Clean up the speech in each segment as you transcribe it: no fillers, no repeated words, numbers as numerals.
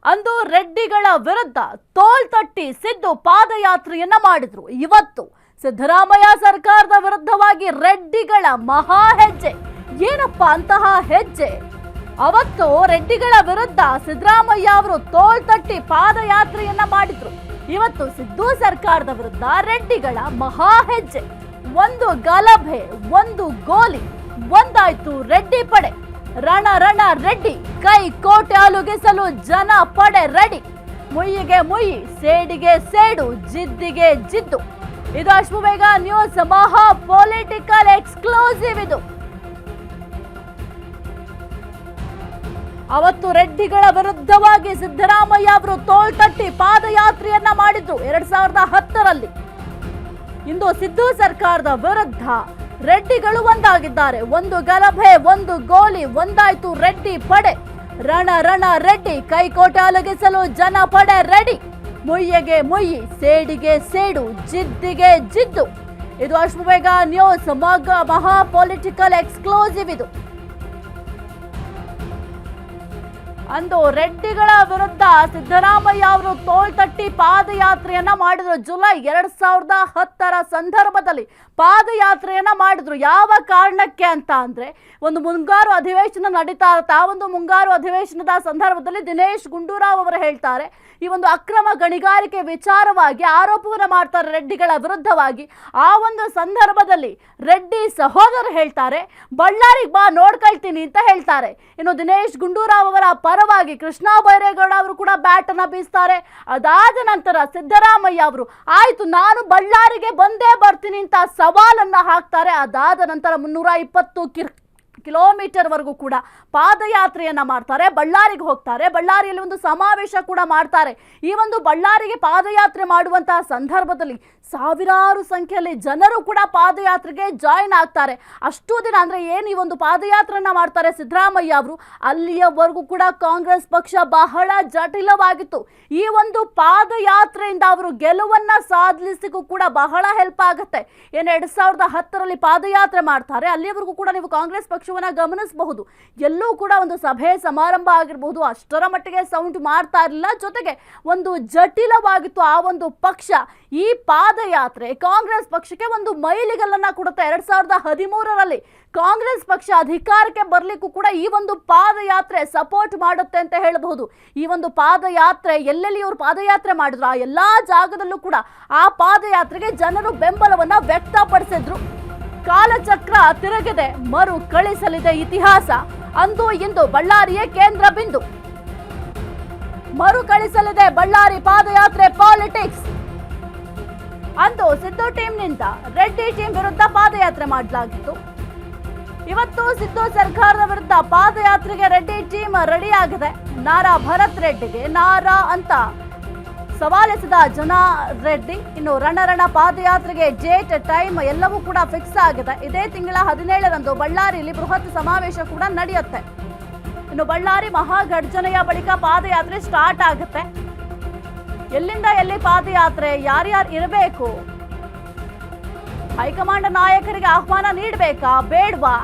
ಅಂದು ರೆಡ್ಡಿಗಳ ವಿರುದ್ಧ ತೋಲ್ ತಟ್ಟಿ ಸಿದ್ದು ಪಾದಯಾತ್ರೆಯನ್ನ ಮಾಡಿದ್ರು. ಇವತ್ತು ಸಿದ್ದರಾಮಯ್ಯ ಸರ್ಕಾರದ ವಿರುದ್ಧವಾಗಿ ರೆಡ್ಡಿಗಳ ಮಹಾ ಹೆಜ್ಜೆ. ಏನಪ್ಪ ಅಂತಹ ಹೆಜ್ಜೆ? ಅವತ್ತು ರೆಡ್ಡಿಗಳ ವಿರುದ್ಧ ಸಿದ್ದರಾಮಯ್ಯ ಅವರು ತೋಲ್ ತಟ್ಟಿ ಪಾದಯಾತ್ರೆಯನ್ನ ಮಾಡಿದ್ರು. ಇವತ್ತು ಸಿದ್ದು ಸರ್ಕಾರದ ವಿರುದ್ಧ ರೆಡ್ಡಿಗಳ ಮಹಾ ಹೆಜ್ಜೆ. ಒಂದು ಗಲಭೆ, ಒಂದು ಗೋಲಿ, ಒಂದಾಯ್ತು ರೆಡ್ಡಿ ಪಡೆ. ರಣ ರಣ ರೆಡ್ಡಿ, ಕೈ ಕೋಟೆ ಅಲುಗಿಸಲು ಜನ ಪಡೆ ರೆಡಿ. ಮುಯ್ಯಿಗೆ ಮುಯ್ಯಿ, ಸೇಡಿಗೆ ಸೇಡು, ಜಿದ್ದಿಗೆ ಜಿದ್ದು. ಇದು ಅಶ್ವವೇಗ ನ್ಯೂಸ್ ಮಹಾ ಪೊಲಿಟಿಕಲ್ ಎಕ್ಸ್ಕ್ಲೂಸಿವ್. ಇದು ಅವತ್ತು ರೆಡ್ಡಿಗಳ ವಿರುದ್ಧವಾಗಿ ಸಿದ್ದರಾಮಯ್ಯ ಅವರು ತೋಲ್ ತಟ್ಟಿ ಪಾದಯಾತ್ರೆಯನ್ನ ಮಾಡಿದ್ರು 2010ರಲ್ಲಿ. ಇಂದು ಸಿದ್ದು ಸರ್ಕಾರದ ವಿರುದ್ಧ ರೆಡ್ಡಿಗಳು ಒಂದಾಗಿದ್ದಾರೆ. ಒಂದು ಗಲಭೆ, ಒಂದು ಗೋಲಿ, ಒಂದಾಯ್ತು ರೆಡ್ಡಿ ಪಡೆ. ರಣ ರಣ ರೆಡ್ಡಿ, ಕೈಕೋಟೆ ಅಲಗಿಸಲು ಜನ ಪಡೆ ರೆಡಿ. ಮುಯ್ಯಿಗೆ ಮುಯ್ಯಿ, ಸೇಡಿಗೆ ಸೇಡು, ಜಿದ್ದಿಗೆ ಜಿದ್ದು. ಇದು ಅಶ್ವವೇಗ ನ್ಯೂಸ್ ಮಹಾ ಪೊಲಿಟಿಕಲ್ ಎಕ್ಸ್ಕ್ಲೂಸಿವ್. ಇದು ಅಂದು ರೆಡ್ಡಿಗಳ ವಿರುದ್ಧ ಸಿದ್ದರಾಮಯ್ಯ ಅವರು ತೋಲ್ ತಟ್ಟಿ ಪಾದಯಾತ್ರೆಯನ್ನ ಮಾಡಿದ್ರು. ಜುಲೈ 2010ರ ಸಂದರ್ಭದಲ್ಲಿ ಪಾದಯಾತ್ರೆಯನ್ನ ಮಾಡಿದ್ರು. ಯಾವ ಕಾರಣಕ್ಕೆ ಅಂತ ಅಂದ್ರೆ, ಒಂದು ಮುಂಗಾರು ಅಧಿವೇಶನ ನಡೀತಾ ಇರುತ್ತೆ. ಆ ಒಂದು ಮುಂಗಾರು ಅಧಿವೇಶನದ ಸಂದರ್ಭದಲ್ಲಿ ದಿನೇಶ್ ಗುಂಡೂರಾವ್ ಅವರು ಹೇಳ್ತಾರೆ, ಈ ಒಂದು ಅಕ್ರಮ ಗಣಿಗಾರಿಕೆ ವಿಚಾರವಾಗಿ ಆರೋಪವನ್ನ ಮಾಡ್ತಾರೆ ರೆಡ್ಡಿಗಳ ವಿರುದ್ಧವಾಗಿ. ಆ ಒಂದು ಸಂದರ್ಭದಲ್ಲಿ ರೆಡ್ಡಿ ಸಹೋದರರು ಹೇಳ್ತಾರೆ, ಬಳ್ಳಾರಿಗೆ ಬಾ ನೋಡ್ಕೊಳ್ತೀನಿ ಅಂತ ಹೇಳ್ತಾರೆ. ಇನ್ನು ದಿನೇಶ್ ಗುಂಡೂರಾವ್ ಅವರ ಪರವಾಗಿ ಕೃಷ್ಣ ಬೈರೇಗೌಡ ಅವರು ಕೂಡ ಬ್ಯಾಟ್ ಅನ್ನ ಬೀಸ್ತಾರೆ. ಅದಾದ ನಂತರ ಸಿದ್ದರಾಮಯ್ಯ ಅವರು ಆಯ್ತು ನಾನು ಬಳ್ಳಾರಿಗೆ ಬಂದೇ ಬರ್ತೀನಿ ಅಂತ ಸವಾಲನ್ನ ಹಾಕ್ತಾರೆ. ಅದಾದ ನಂತರ 320 ಕಿಲೋಮೀಟರ್ ವರೆಗೂ ಕೂಡ ಪಾದಯಾತ್ರೆಯನ್ನ ಮಾಡ್ತಾರೆ. ಬಳ್ಳಾರಿಗೆ ಹೋಗ್ತಾರೆ. ಬಳ್ಳಾರಿಯಲ್ಲಿ ಒಂದು ಸಮಾವೇಶ ಕೂಡ ಮಾಡ್ತಾರೆ. ಈ ಒಂದು ಬಳ್ಳಾರಿಗೆ ಪಾದಯಾತ್ರೆ ಮಾಡುವಂತಹ ಸಂದರ್ಭದಲ್ಲಿ ಸಾವಿರಾರು ಸಂಖ್ಯೆಯಲ್ಲಿ ಜನರು ಕೂಡ ಪಾದಯಾತ್ರೆಗೆ ಜಾಯಿನ್ ಆಗ್ತಾರೆ. ಅಷ್ಟು ದಿನ ಅಂದ್ರೆ ಏನು ಈ ಒಂದು ಪಾದಯಾತ್ರೆಯನ್ನ ಮಾಡ್ತಾರೆ ಸಿದ್ದರಾಮಯ್ಯ ಅವರು, ಅಲ್ಲಿಯವರೆಗೂ ಕೂಡ ಕಾಂಗ್ರೆಸ್ ಪಕ್ಷ ಬಹಳ ಜಟಿಲವಾಗಿತ್ತು. ಈ ಒಂದು ಪಾದಯಾತ್ರೆಯಿಂದ ಅವರು ಗೆಲುವನ್ನ ಸಾಧಿಸಲಿಕ್ಕೂ ಕೂಡ ಬಹಳ ಹೆಲ್ಪ್ ಆಗುತ್ತೆ. ಏನು 2010ರಲ್ಲಿ ಪಾದಯಾತ್ರೆ ಮಾಡ್ತಾರೆ, ಅಲ್ಲಿಯವರೆಗೂ ಕೂಡ ನೀವು ಕಾಂಗ್ರೆಸ್ ಪಕ್ಷವನ್ನ ಗಮನಿಸಬಹುದು. ಎಲ್ಲೂ ಕೂಡ ಒಂದು ಸಭೆ ಸಮಾರಂಭ ಆಗಿರಬಹುದು, ಅಷ್ಟರ ಮಟ್ಟಿಗೆ ಸೌಂಡ್ ಮಾಡ್ತಾ ಇರಲಿಲ್ಲ. ಜೊತೆಗೆ ಒಂದು ಜಟಿಲವಾಗಿತ್ತು ಆ ಒಂದು ಪಕ್ಷ. ಈ ಪಾದಯಾತ್ರೆ ಕಾಂಗ್ರೆಸ್ ಪಕ್ಷಕ್ಕೆ ಒಂದು ಮೈಲಿಗಲ್ಲನ್ನ ಕೊಡುತ್ತೆ. 2013ರಲ್ಲಿ ಕಾಂಗ್ರೆಸ್ ಪಕ್ಷ ಅಧಿಕಾರಕ್ಕೆ ಬರ್ಲಿಕ್ಕೂ ಕೂಡ ಈ ಒಂದು ಪಾದಯಾತ್ರೆ ಸಪೋರ್ಟ್ ಮಾಡುತ್ತೆ ಅಂತ ಹೇಳಬಹುದು. ಈ ಒಂದು ಪಾದಯಾತ್ರೆ ಎಲ್ಲೆಲ್ಲಿ ಇವರು ಪಾದಯಾತ್ರೆ ಮಾಡಿದ್ರು ಆ ಎಲ್ಲಾ ಜಾಗದಲ್ಲೂ ಕೂಡ ಆ ಪಾದಯಾತ್ರೆಗೆ ಜನರು ಬೆಂಬಲವನ್ನ ವ್ಯಕ್ತಪಡಿಸಿದ್ರು. ಕಾಲಚಕ್ರ ತಿರುಗಿದೆ, ಮರು ಕಳಿಸಲಿದೆ ಇತಿಹಾಸ. ಅಂದು ಇಂದು ಬಳ್ಳಾರಿಯೇ ಕೇಂದ್ರ ಬಿಂದು. ಮರು ಕಳಿಸಲಿದೆ ಬಳ್ಳಾರಿ ಪಾದಯಾತ್ರೆ ಪಾಲಿಟಿಕ್ಸ್. ಅಂದು ಸಿದ್ದು ಟೀಮ್ನಿಂದ ರೆಡ್ಡಿ ಟೀಮ್ ವಿರುದ್ಧ ಪಾದಯಾತ್ರೆ ಮಾಡಲಾಗಿತ್ತು. ಇವತ್ತು ಸಿದ್ದು ಸರ್ಕಾರದ ವಿರುದ್ಧ ಪಾದಯಾತ್ರೆಗೆ ರೆಡ್ಡಿ ಟೀಮ್ ರೆಡಿ ಆಗಿದೆ. ನಾರಾ ಭರತ್ ರೆಡ್ಡಿಗೆ ನಾರಾ ಅಂತ ಸವಾಲೆಸೆದ ಜನ ರೆಡ್ಡಿ. ಇನ್ನು ರಣರಣ ಪಾದಯಾತ್ರೆಗೆ ಡೇಟ್, ಟೈಮ್ ಎಲ್ಲವೂ ಕೂಡ ಫಿಕ್ಸ್ ಆಗಿದೆ. ಇದೇ ತಿಂಗಳ 17ರಂದು ಬಳ್ಳಾರಿಯಲ್ಲಿ ಬೃಹತ್ ಸಮಾವೇಶ ಕೂಡ ನಡೆಯುತ್ತೆ. ಇನ್ನು ಬಳ್ಳಾರಿ ಮಹಾಗರ್ಜನೆಯ ಬಳಿಕ ಪಾದಯಾತ್ರೆ ಸ್ಟಾರ್ಟ್ ಆಗುತ್ತೆ. ಎಲ್ಲಿಂದ ಎಲ್ಲಿ ಪಾದಯಾತ್ರೆ, ಯಾರ್ಯಾರು ಇರಬೇಕು, ಹೈಕಮಾಂಡ್ ನಾಯಕರಿಗೆ ಆಹ್ವಾನ ನೀಡಬೇಕಾ ಬೇಡವಾ,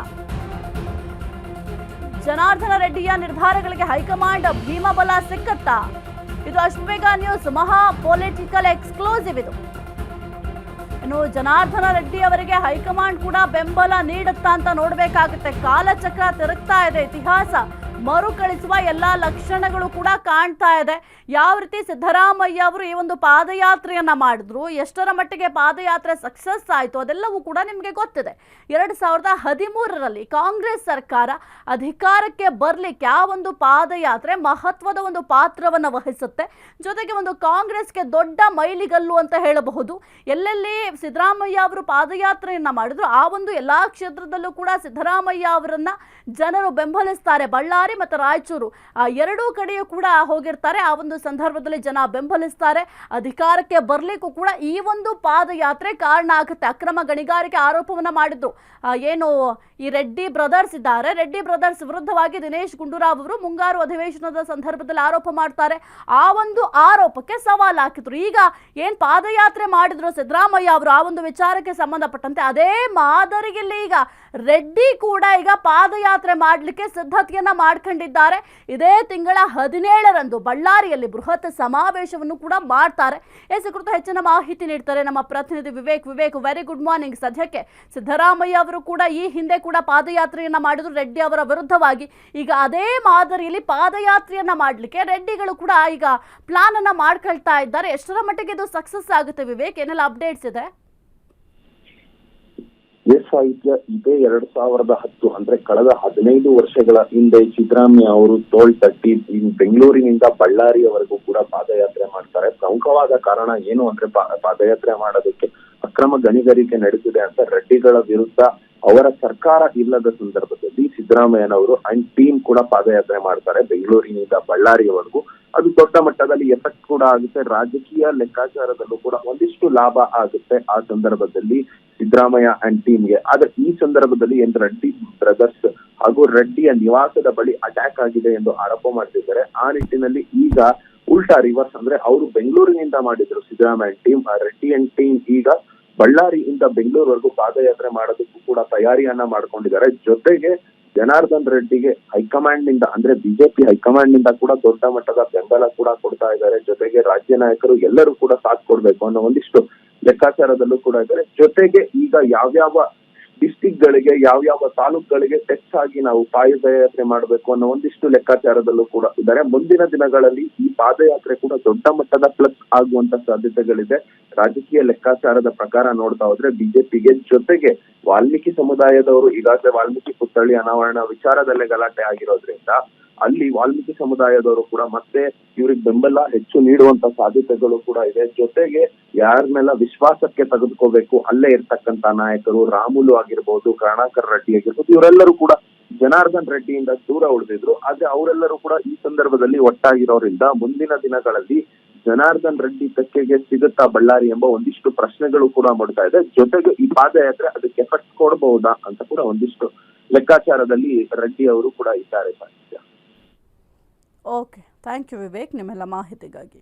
ಜನಾರ್ದನ ರೆಡ್ಡಿಯ ನಿರ್ಧಾರಗಳಿಗೆ ಹೈಕಮಾಂಡ್ ಭೀಮಬಲ ಸಿಕ್ಕತ್ತಾ? ಇದು ಅಶ್ವವೇಗ ನ್ಯೂಸ್ ಮಹಾ ಪೊಲಿಟಿಕಲ್ ಎಕ್ಸ್ಕ್ಲೂಸಿವ್. ಇದು ಇನ್ನು ಜನಾರ್ದನ ರೆಡ್ಡಿ ಅವರಿಗೆ ಹೈಕಮಾಂಡ್ ಕೂಡ ಬೆಂಬಲ ನೀಡುತ್ತಾ ಅಂತ ನೋಡ್ಬೇಕಾಗುತ್ತೆ. ಕಾಲಚಕ್ರ ತಿರುಗ್ತಾ ಇದೆ, ಇತಿಹಾಸ ಮರುಕಳಿಸುವ ಎಲ್ಲಾ ಲಕ್ಷಣಗಳು ಕೂಡ ಕಾಣ್ತಾ ಇದೆ. ಯಾವ ರೀತಿ ಸಿದ್ದರಾಮಯ್ಯ ಅವರು ಈ ಒಂದು ಪಾದಯಾತ್ರೆಯನ್ನ ಮಾಡಿದ್ರು, ಎಷ್ಟರ ಮಟ್ಟಿಗೆ ಪಾದಯಾತ್ರೆ ಸಕ್ಸಸ್ ಆಯಿತು ಅದೆಲ್ಲವೂ ಕೂಡ ನಿಮಗೆ ಗೊತ್ತಿದೆ. 2013ರಲ್ಲಿ ಕಾಂಗ್ರೆಸ್ ಸರ್ಕಾರ ಅಧಿಕಾರಕ್ಕೆ ಬರ್ಲಿಕ್ಕೆ ಆ ಒಂದು ಪಾದಯಾತ್ರೆ ಮಹತ್ವದ ಒಂದು ಪಾತ್ರವನ್ನು ವಹಿಸುತ್ತೆ. ಜೊತೆಗೆ ಒಂದು ಕಾಂಗ್ರೆಸ್ಗೆ ದೊಡ್ಡ ಮೈಲಿಗಲ್ಲು ಅಂತ ಹೇಳಬಹುದು. ಎಲ್ಲೆಲ್ಲಿ ಸಿದ್ದರಾಮಯ್ಯ ಅವರು ಪಾದಯಾತ್ರೆಯನ್ನ ಮಾಡಿದ್ರು ಆ ಒಂದು ಎಲ್ಲಾ ಕ್ಷೇತ್ರದಲ್ಲೂ ಕೂಡ ಸಿದ್ದರಾಮಯ್ಯ ಅವರನ್ನ ಜನರು ಬೆಂಬಲಿಸ್ತಾರೆ. ಬಳ್ಳಾರಿ ಮತ್ತು ರಾಯಚೂರು ಎರಡೂ ಕಡೆಯೂ ಕೂಡ ಹೋಗಿರ್ತಾರೆ. ಆ ಒಂದು ಸಂದರ್ಭದಲ್ಲಿ ಜನ ಬೆಂಬಲಿಸ್ತಾರೆ. ಅಧಿಕಾರಕ್ಕೆ ಬರ್ಲಿಕ್ಕೂ ಕೂಡ ಈ ಒಂದು ಪಾದಯಾತ್ರೆ ಕಾರಣ ಆಗುತ್ತೆ. ಅಕ್ರಮ ಗಣಿಗಾರಿಕೆ ಆರೋಪವನ್ನ ಮಾಡಿದ್ರು ಏನು ಈ ರೆಡ್ಡಿ ಬ್ರದರ್ಸ್ ಇದ್ದಾರೆ. ರೆಡ್ಡಿ ಬ್ರದರ್ಸ್ ವಿರುದ್ಧವಾಗಿ ದಿನೇಶ್ ಗುಂಡೂರಾವ್ ಅವರು ಮುಂಗಾರು ಅಧಿವೇಶನದ ಸಂದರ್ಭದಲ್ಲಿ ಆರೋಪ ಮಾಡ್ತಾರೆ. ಆ ಒಂದು ಆರೋಪಕ್ಕೆ ಸವಾಲು ಹಾಕಿದ್ರು. ಈಗ ಏನ್ ಪಾದಯಾತ್ರೆ ಮಾಡಿದ್ರು ಸಿದ್ದರಾಮಯ್ಯ ಅವರು, ಆ ಒಂದು ವಿಚಾರಕ್ಕೆ ಸಂಬಂಧಪಟ್ಟಂತೆ ಅದೇ ಮಾದರಿಯಲ್ಲಿ ಈಗ ರೆಡ್ಡಿ ಕೂಡ ಈಗ ಪಾದಯಾತ್ರೆ ಮಾಡಲಿಕ್ಕೆ ಸಿದ್ಧತೆಯನ್ನ ಮಾಡ್ಕೊಂಡಿದ್ದಾರೆ. ಇದೇ ತಿಂಗಳ 17ರಂದು ಬಳ್ಳಾರಿಯಲ್ಲಿ ಬೃಹತ್ ಸಮಾವೇಶವನ್ನು ಕೂಡ ಮಾಡ್ತಾರೆ. ಈ ಕುರಿತು ಹೆಚ್ಚಿನ ಮಾಹಿತಿ ನೀಡ್ತಾರೆ ನಮ್ಮ ಪ್ರತಿನಿಧಿ ವಿವೇಕ್. Very good morning. ಸದ್ಯಕ್ಕೆ ಸಿದ್ದರಾಮಯ್ಯ ಅವರು ಕೂಡ ಈ ಹಿಂದೆ ಕೂಡ ಪಾದಯಾತ್ರೆಯನ್ನ ಮಾಡಿದ್ರು ರೆಡ್ಡಿ ಅವರ ವಿರುದ್ಧವಾಗಿ. ಈಗ ಅದೇ ಮಾದರಿಯಲ್ಲಿ ಪಾದಯಾತ್ರೆಯನ್ನ ಮಾಡ್ಲಿಕ್ಕೆ ರೆಡ್ಡಿಗಳು ಕೂಡ ಈಗ ಪ್ಲಾನ್ ಅನ್ನ ಮಾಡ್ಕೊಳ್ತಾ ಇದ್ದಾರೆ. ಎಷ್ಟರ ಮಟ್ಟಿಗೆ ಇದು ಸಕ್ಸಸ್ ಆಗುತ್ತೆ ವಿವೇಕ್? ಏನೆಲ್ಲ ಅಪ್ಡೇಟ್ಸ್ ಇದೆ? ಸಾಹಿತ್ಯ ಇದೇ 2010 ಅಂದ್ರೆ ಕಳೆದ 15 ವರ್ಷಗಳ ಹಿಂದೆ ಸಿದ್ದರಾಮಯ್ಯ ಅವರು ತೋಳ್ ತಟ್ಟಿ ಬೆಂಗಳೂರಿನಿಂದ ಬಳ್ಳಾರಿಯವರೆಗೂ ಕೂಡ ಪಾದಯಾತ್ರೆ ಮಾಡ್ತಾರೆ. ಪ್ರಮುಖವಾದ ಕಾರಣ ಏನು ಅಂದ್ರೆ ಪಾದಯಾತ್ರೆ ಮಾಡೋದಕ್ಕೆ ಅಕ್ರಮ ಗಣಿಗಾರಿಕೆ ನಡೆದಿದೆ ಅಂತ ರೆಡ್ಡಿಗಳ ವಿರುದ್ಧ ಅವರ ಸರ್ಕಾರ ಇಲ್ಲದ ಸಂದರ್ಭದಲ್ಲಿ ಸಿದ್ದರಾಮಯ್ಯನವರು ಅಂಡ್ ಟೀಮ್ ಕೂಡ ಪಾದಯಾತ್ರೆ ಮಾಡ್ತಾರೆ ಬೆಂಗಳೂರಿನಿಂದ ಬಳ್ಳಾರಿಯವರೆಗೂ. ಅದು ದೊಡ್ಡ ಮಟ್ಟದಲ್ಲಿ ಎಫೆಕ್ಟ್ ಕೂಡ ಆಗುತ್ತೆ. ರಾಜಕೀಯ ಲೆಕ್ಕಾಚಾರದಲ್ಲೂ ಕೂಡ ಒಂದಿಷ್ಟು ಲಾಭ ಆಗುತ್ತೆ ಆ ಸಂದರ್ಭದಲ್ಲಿ ಸಿದ್ದರಾಮಯ್ಯ ಅಂಡ್ ಟೀಮ್ಗೆ. ಆದ್ರೆ ಈ ಸಂದರ್ಭದಲ್ಲಿ ಏನ್ ರೆಡ್ಡಿ ಬ್ರದರ್ಸ್ ಹಾಗೂ ರೆಡ್ಡಿಯ ನಿವಾಸದ ಬಳಿ ಅಟ್ಯಾಕ್ ಆಗಿದೆ ಎಂದು ಆರೋಪ ಮಾಡ್ತಿದ್ದಾರೆ. ಆ ನಿಟ್ಟಿನಲ್ಲಿ ಈಗ ಉಲ್ಟಾ ರಿವರ್ಸ್ ಅಂದ್ರೆ ಅವರು ಬೆಂಗಳೂರಿನಿಂದ ಮಾಡಿದ್ರು Siddaramaiah team, Reddy and team ಈಗ ಬಳ್ಳಾರಿಯಿಂದ ಬೆಂಗಳೂರುವರೆಗೂ ಪಾದಯಾತ್ರೆ ಮಾಡೋದಕ್ಕೂ ಕೂಡ ತಯಾರಿಯನ್ನ ಮಾಡ್ಕೊಂಡಿದ್ದಾರೆ. ಜೊತೆಗೆ ಜನಾರ್ದನ್ ರೆಡ್ಡಿಗೆ ಹೈಕಮಾಂಡ್ ನಿಂದ ಅಂದ್ರೆ ಬಿಜೆಪಿ ಹೈಕಮಾಂಡ್ ನಿಂದ ಕೂಡ ದೊಡ್ಡ ಮಟ್ಟದ ಬೆಂಬಲ ಕೂಡ ಕೊಡ್ತಾ ಇದ್ದಾರೆ. ಜೊತೆಗೆ ರಾಜ್ಯ ನಾಯಕರು ಎಲ್ಲರೂ ಕೂಡ ಸಾಥ್ ಕೊಡ್ಬೇಕು ಅನ್ನೋ ಒಂದಿಷ್ಟು ಲೆಕ್ಕಾಚಾರದಲ್ಲೂ ಕೂಡ ಇದ್ದಾರೆ. ಜೊತೆಗೆ ಈಗ ಯಾವ್ಯಾವ ಡಿಸ್ಟಿಕ್ ಗಳಿಗೆ ಯಾವ್ಯಾವ ತಾಲೂಕುಗಳಿಗೆ ಟೆಸ್ಟ್ ಆಗಿ ನಾವು ಪಾದಯಾತ್ರೆ ಮಾಡಬೇಕು ಅನ್ನೋ ಒಂದಿಷ್ಟು ಲೆಕ್ಕಾಚಾರದಲ್ಲೂ ಕೂಡ ಇದ್ದಾರೆ. ಮುಂದಿನ ದಿನಗಳಲ್ಲಿ ಈ ಪಾದಯಾತ್ರೆ ಕೂಡ ದೊಡ್ಡ ಮಟ್ಟದ ಪ್ಲಸ್ ಆಗುವಂತ ಸಾಧ್ಯತೆಗಳಿದೆ. ರಾಜಕೀಯ ಲೆಕ್ಕಾಚಾರದ ಪ್ರಕಾರ ನೋಡ್ತಾ ಹೋದ್ರೆ ಬಿಜೆಪಿಗೆ, ಜೊತೆಗೆ ವಾಲ್ಮೀಕಿ ಸಮುದಾಯದವರು ಈಗಾಗಲೇ ವಾಲ್ಮೀಕಿ ಪುತ್ಥಳಿ ಅನಾವರಣ ವಿಚಾರದಲ್ಲೇ ಗಲಾಟೆ ಆಗಿರೋದ್ರಿಂದ ಅಲ್ಲಿ ವಾಲ್ಮೀಕಿ ಸಮುದಾಯದವರು ಕೂಡ ಮತ್ತೆ ಇವ್ರಿಗೆ ಬೆಂಬಲ ಹೆಚ್ಚು ನೀಡುವಂತ ಸಾಧ್ಯತೆಗಳು ಕೂಡ ಇದೆ. ಜೊತೆಗೆ ಯಾರನ್ನೆಲ್ಲ ವಿಶ್ವಾಸಕ್ಕೆ ತೆಗೆದುಕೋಬೇಕು ಅಲ್ಲೇ ಇರ್ತಕ್ಕಂತ ನಾಯಕರು ರಾಮುಲು ಆಗಿರ್ಬೋದು, ಕರುಣಾಕರ್ ರೆಡ್ಡಿ ಆಗಿರ್ಬೋದು, ಇವರೆಲ್ಲರೂ ಕೂಡ ಜನಾರ್ದನ್ ರೆಡ್ಡಿಯಿಂದ ದೂರ ಉಳಿದಿದ್ರು. ಆದ್ರೆ ಅವರೆಲ್ಲರೂ ಕೂಡ ಈ ಸಂದರ್ಭದಲ್ಲಿ ಒಟ್ಟಾಗಿರೋದ್ರಿಂದ ಮುಂದಿನ ದಿನಗಳಲ್ಲಿ ಜನಾರ್ದನ್ ರೆಡ್ಡಿ ತೆಕ್ಕೆಗೆ ಸಿಗುತ್ತಾ ಬಳ್ಳಾರಿ ಎಂಬ ಒಂದಿಷ್ಟು ಪ್ರಶ್ನೆಗಳು ಕೂಡ ಮೂಡ್ತಾ ಇದೆ. ಜೊತೆಗೆ ಈ ಪಾದಯಾತ್ರೆ ಅದಕ್ಕೆ ಎಫೆಕ್ಟ್ ಕೊಡಬಹುದಾ ಅಂತ ಕೂಡ ಒಂದಿಷ್ಟು ಲೆಕ್ಕಾಚಾರದಲ್ಲಿ ರೆಡ್ಡಿ ಅವರು ಕೂಡ ಇದ್ದಾರೆ ಸಾಹಿತ್ಯ. ಓಕೆ, ಥ್ಯಾಂಕ್ ಯು ವಿವೇಕ್ ನಿಮ್ಮೆಲ್ಲ ಮಾಹಿತಿಗಾಗಿ.